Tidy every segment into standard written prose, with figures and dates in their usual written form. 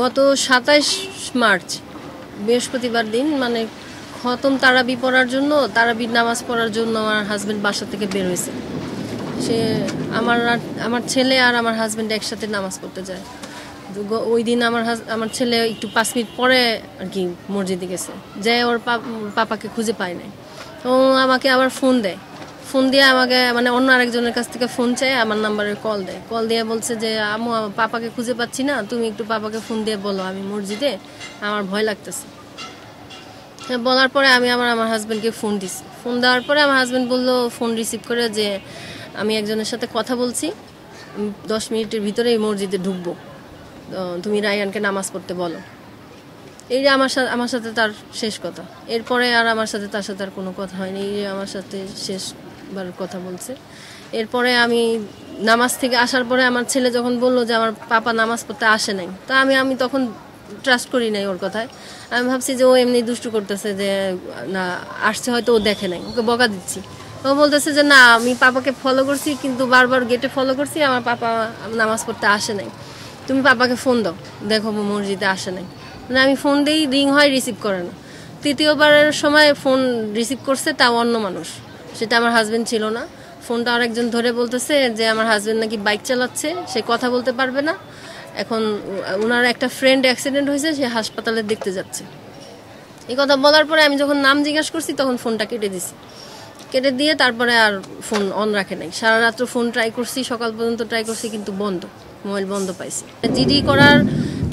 গত ২৭ মার্চ বৃহস্পতিবার দিন মানে খতম তারাবি পড়ার জন্য, তারাবির নামাজ পড়ার জন্য আমার হাজব্যান্ড বাসা থেকে বের হয়েছে। সে আমার ছেলে আর আমার হাজব্যান্ড একসাথে নামাজ পড়তে যায়। ওই দিন আমার ছেলে একটু 5 মিনিট পরে আর কি মসজিদে গেছে, যে ওর পাপাকে খুঁজে পায় নাই। ও আমাকে আবার ফোন দিয়ে আমাকে মানে অন্য আরেকজনের কাছ থেকে ফোন চায়, আমার নাম্বারে কল দিয়ে বলছে যে আম্মু পাপাকে খুঁজে পাচ্ছি না, তুমি একটু পাপাকে ফোন দিয়ে বলো আমি মসজিদে, আমার ভয় লাগতেছে। বলার পরে আমি আমার হাজব্যান্ডকে ফোন দিছি। ফোন দেওয়ার পরে আমার হাজব্যান্ড বললো ফোন রিসিভ করে যে আমি একজনের সাথে কথা বলছি, 10 মিনিটের ভিতরেই মসজিদে ঢুকবো, তুমি রায়ানকে নামাজ পড়তে বলো। এই যে আমার সাথে তার শেষ কথা। এরপরে আর আমার সাথে তার সাথে আর কোনো কথা হয়নি। এই যে আমার সাথে শেষবার কথা বলছে। এরপরে আমি নামাজ থেকে আসার পরে আমার ছেলে যখন বললো যে আমার পাপা নামাজ পড়তে আসে নাই, তা আমি তখন ট্রাস্ট করি নাই ওর কথায়। আমি ভাবছি যে ও এমনি দুষ্টু করতেছে, যে না আসছে হয়তো ও দেখে নাই, ওকে বকা দিচ্ছি। ও বলতেছে যে না আমি পাপাকে ফলো করছি, কিন্তু বারবার গেটে ফলো করছি, আমার পাপা নামাজ পড়তে আসে নাই, তুমি পাপাকে ফোন দাও, দেখো মসজিদে আসে নাই। মানে আমি ফোন দিই, রিং হয়, রিসিভ করে না। তৃতীয়বারের সময় ফোন রিসিভ করছে, তাও অন্য মানুষ, সেটা আমার হাজব্যান্ড ছিল না। ফোনটা আরেকজন ধরে বলতেছে যে আমার হাজব্যান্ড নাকি বাইক চালাচ্ছে, সে কথা বলতে পারবে না, এখন ওনার একটা ফ্রেন্ড অ্যাক্সিডেন্ট হয়েছে, সে হাসপাতালে দেখতে যাচ্ছে। এই কথা বলার পরে আমি যখন নাম জিজ্ঞাসা করছি তখন ফোনটা কেটে দিয়ে তারপরে আর ফোন অন রাখে নাই। সারা রাত্র ফোন ট্রাই করছি, সকাল পর্যন্ত ট্রাই করছি, কিন্তু বন্ধ, মোবাইল বন্ধ পাইছি। জিডি করার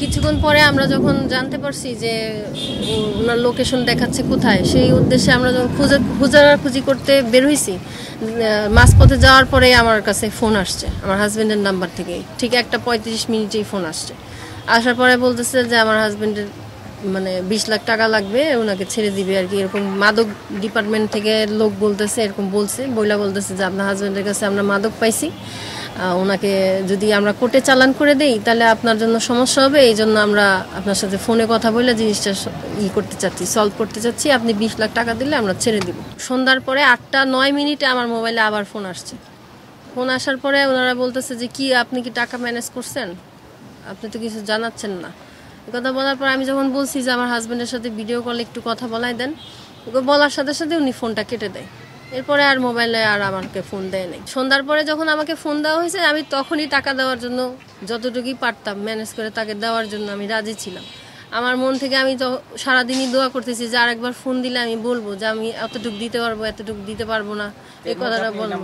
কিছুক্ষণ পরে আমরা যখন জানতে পারছি যে ওনার লোকেশন দেখাচ্ছে কোথায়, সেই উদ্দেশ্যে আমরা যখন খোঁজাখুঁজি করতে বের হয়েছি, মাঝপথে যাওয়ার পরে আমার কাছে ফোন আসছে আমার হাজব্যান্ডের নাম্বার থেকে। ঠিক 1:35 মিনিটেই ফোন আসছে। আসার পরে বলতেছে যে আমার হাজব্যান্ডের মানে 20 লাখ টাকা লাগবে, ওনাকে ছেড়ে দিবে আর কি, এরকম মাদক ডিপার্টমেন্ট থেকে লোক বলতেছে, এরকম বলতেছে যে আপনার হাজব্যান্ডের কাছে আমরা মাদক পাইছি, ওনাকে যদি আমরা কোর্টে চালান করে দেই তাহলে আপনার জন্য সমস্যা হবে, এই জন্য আমরা আপনার সাথে ফোনে কথা বলে জিনিসটা সলভ করতে চাচ্ছি, আপনি 20 লাখ টাকা দিলে আমরা ছেড়ে দিব। সন্ধ্যার পরে 8:09 মিনিটে আমার মোবাইলে আবার ফোন আসছে। ফোন আসার পরে ওনারা বলতেছে যে কি আপনি কি টাকা ম্যানেজ করছেন, আপনি তো কিছু জানাচ্ছেন না। কথা বলার পর আমি যখন বলছি যে আমার হাজব্যান্ডের সাথে ভিডিও কলে একটু কথা বলাই দেন, ওকে বলার সাথে সাথে উনি ফোনটা কেটে দেয়। এরপরে আর মোবাইলে আর আমাকে ফোন দেয় নাই। সন্ধ্যার পরে যখন আমাকে ফোন দেওয়া হয়েছে, আমি তখনই টাকা দেওয়ার জন্য যতটুকুই পারতাম ম্যানেজ করে তাকে দেওয়ার জন্য আমি রাজি ছিলাম। আমার মন থেকে আমি তো সারাদিনই দোয়া করতেছি যে আরেকবার ফোন দিলে আমি বলবো যে আমি এতটুকু দিতে পারবো না, এই কথাটা বলবো।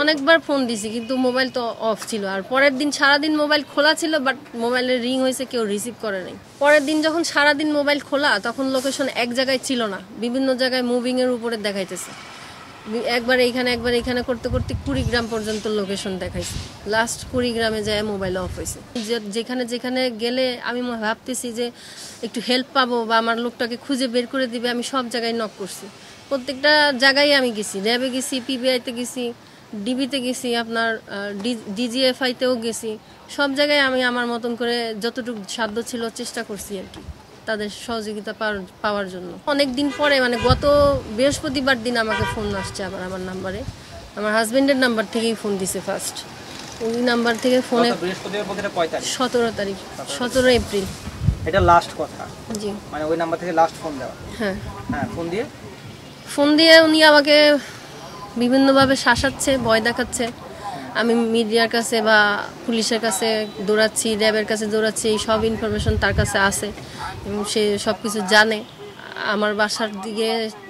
অনেকবার ফোন দিছি, কিন্তু মোবাইল তো অফ ছিল। আর পরের দিন সারাদিন মোবাইল খোলা ছিল, বাট মোবাইলের রিং হয়েছে, কেউ রিসিভ করে নাই। পরের দিন যখন সারাদিন মোবাইল খোলা, তখন লোকেশন এক জায়গায় ছিল না, বিভিন্ন জায়গায় মুভিং এর উপরে দেখাইতেছে। একবার এইখানে করতে করতে কুড়িগ্রাম পর্যন্ত লোকেশন দেখাইছে। লাস্ট কুড়িগ্রামে যায় মোবাইল অফ হয়েছে। যেখানে গেলে আমি ভাবতেছি যে একটু হেল্প পাবো বা আমার লোকটাকে খুঁজে বের করে দিবে, আমি সব জায়গায় নক করছি। প্রত্যেকটা জায়গায় আমি গেছি, র্যাবে গেছি, পিবিআইতে গেছি, ডিবিতে গেছি, আপনার ডিজিএফআইতেও গেছি। সব জায়গায় আমি আমার মতন করে যতটুকু সাধ্য ছিল চেষ্টা করছি আর কি, তাদের সহযোগিতা পাওয়ার জন্য। অনেকদিন পরে মানে গত বৃহস্পতিবার দিন আমাকে ফোন আসছে আবার আমার নাম্বারে। আমার হাজবেন্ডের নাম্বার থেকেই ফোন দিছে ফার্স্ট। ওই নাম্বার থেকে ফোনে 17 তারিখ 17 এপ্রিল এটা লাস্ট কথা। জি, মানে ওই নাম্বার থেকে লাস্ট ফোন দেওয়া। হ্যাঁ, ফোন দিয়ে উনি আমাকে বিভিন্নভাবে শাসাচ্ছে, ভয় দেখাচ্ছে। আমি মিডিয়ার কাছে বা পুলিশের কাছে দৌড়াচ্ছি, র্যাবের কাছে দৌড়াচ্ছি, এই সব ইনফরমেশন তার কাছে আছে এবং সে সব কিছু জানে। আমার বাসার দিকে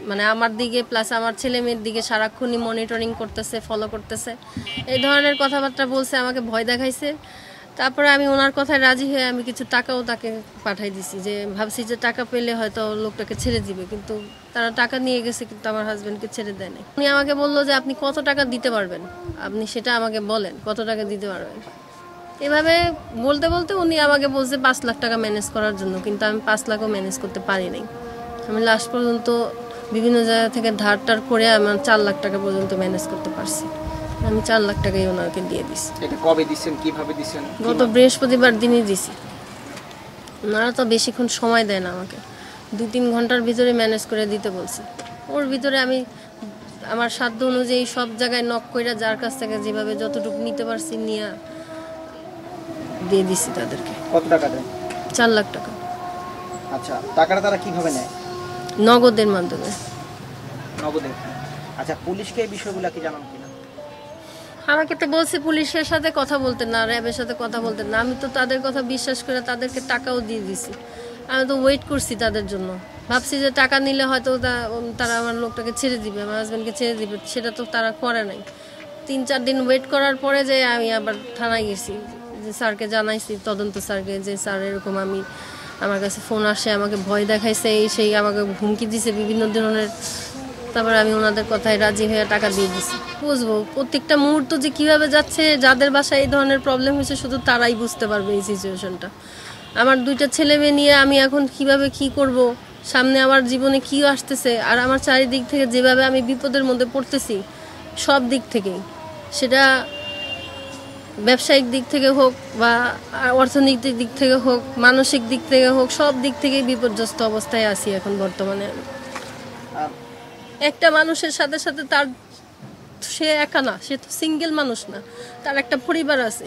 মানে আমার দিকে প্লাস আমার ছেলে মেয়ের দিকে সারাক্ষণই মনিটরিং করতেছে, ফলো করতেছে, এই ধরনের কথাবার্তা বলছে, আমাকে ভয় দেখাইছে। তারপরে আমি ওনার কথায় রাজি হয়ে আমি কিছু টাকাও তাকে পাঠাই দিছি, যে ভাবছি যে টাকা পেলে হয়তো লোকটাকে ছেড়ে দিবে, কিন্তু তারা টাকা নিয়ে গেছে, কিন্তু আমার হাজব্যান্ডকে ছেড়ে দেয় নাই। উনি আমাকে বললো যে আপনি কত টাকা দিতে পারবেন, আপনি সেটা আমাকে বলেন, কত টাকা দিতে পারবেন। এভাবে বলতে বলতে উনি আমাকে বলছে 5 লাখ টাকা ম্যানেজ করার জন্য, কিন্তু আমি 5 লাখও ম্যানেজ করতে পারি নাই। আমি লাস্ট পর্যন্ত বিভিন্ন জায়গা থেকে ধার টার করে আমার 4 লাখ টাকা পর্যন্ত ম্যানেজ করতে পারছি। আমি 4 লাখ টাকাই ওনাকে দিয়ে দিছি। এটা কবে দিছেন, কিভাবে দিছেন? গত বৃহস্পতিবার দিনই দিছি। ওনারা তো বেশিক্ষণ সময় দেয় না আমাকে, 2-3 ঘন্টার ভিতরে ম্যানেজ করে দিতে বলছে। ওর ভিতরে আমি আমার সাধ্য অনুযায়ী সব জায়গায় নক কইরা যার কাছ থেকে যেভাবে যতটুকু নিতে পারছি নিয়ে দিয়ে দিছি তাদেরকে। কত টাকা দেয়? 4 লাখ টাকা আচ্ছা, টাকাটা তারা কিভাবে নেয়? নগদের মাধ্যমে। নগদে। আচ্ছা, পুলিশকে এই বিষয়গুলো কি জানান কিনা? আমাকে তো বলছে পুলিশের সাথে কথা বলতে না, র্যাবের সাথে কথা বলতে না। আমি তো তাদের কথা বিশ্বাস করে তাদেরকে টাকাও দিয়ে দিছি। আমি তো ওয়েট করছি তাদের জন্য, ভাবছি যে টাকা নিলে হয়তো তারা আমার লোকটাকে ছেড়ে দিবে, আমার হাজব্যান্ডকে ছেড়ে দিবে। সেটা তো তারা করে নাই। 3-4 দিন ওয়েট করার পরে যে আমি আবার থানায় গেছি, যে স্যারকে জানাইছি, তদন্ত স্যারকে, যে স্যার এরকম আমার কাছে ফোন আসে, আমাকে ভয় দেখাইছে, সেই আমাকে হুমকি দিছে বিভিন্ন ধরনের। তারপর আমি ওনাদের কথায় রাজি হয়ে টাকা দিয়ে দিছি। বুঝবো প্রত্যেকটা মুহূর্ত যে কিভাবে যাচ্ছে, যাদের বাসায় এই ধরনের প্রবলেম হয়েছে শুধু তারাই বুঝতে পারবে এই সিচুয়েশনটা। আমার 2টা ছেলে মেয়ে নিয়ে আমি এখন কিভাবে কি করব, সামনে আমার জীবনে কি আসতেছে, আর আমার চারিদিক থেকে যেভাবে আমি বিপদের মধ্যে পড়তেছি, সব দিক থেকেই, সেটা ব্যবসায়িক দিক থেকে হোক বা অর্থনৈতিক দিক থেকে হোক, মানসিক দিক থেকে হোক, সব দিক থেকেই বিপর্যস্ত অবস্থায় আছি এখন বর্তমানে। একটা মানুষের সাথে সাথে সে একা না, সে তো সিঙ্গেল মানুষ না, তার একটা পরিবার আছে,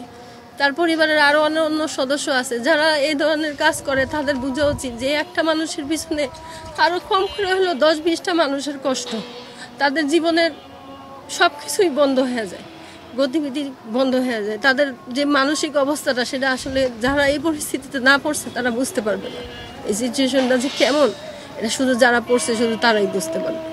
তার পরিবারের আরো অন্য সদস্য আছে যারা এই ধরনের কাজ করে। তাদের বোঝা উচিত যে একটা মানুষের পিছনে আরো কম করে হলো 10-20টা মানুষের কষ্ট, তাদের জীবনের সবকিছুই বন্ধ হয়ে যায়, গতিবিধি বন্ধ হয়ে যায়। তাদের যে মানসিক অবস্থাটা, সেটা আসলে যারা এই পরিস্থিতিতে না পড়ছে তারা বুঝতে পারবে না। এই সিচুয়েশনটা যে কেমন, এটা শুধু যারা পড়ছে শুধু তারাই বুঝতে পারবে।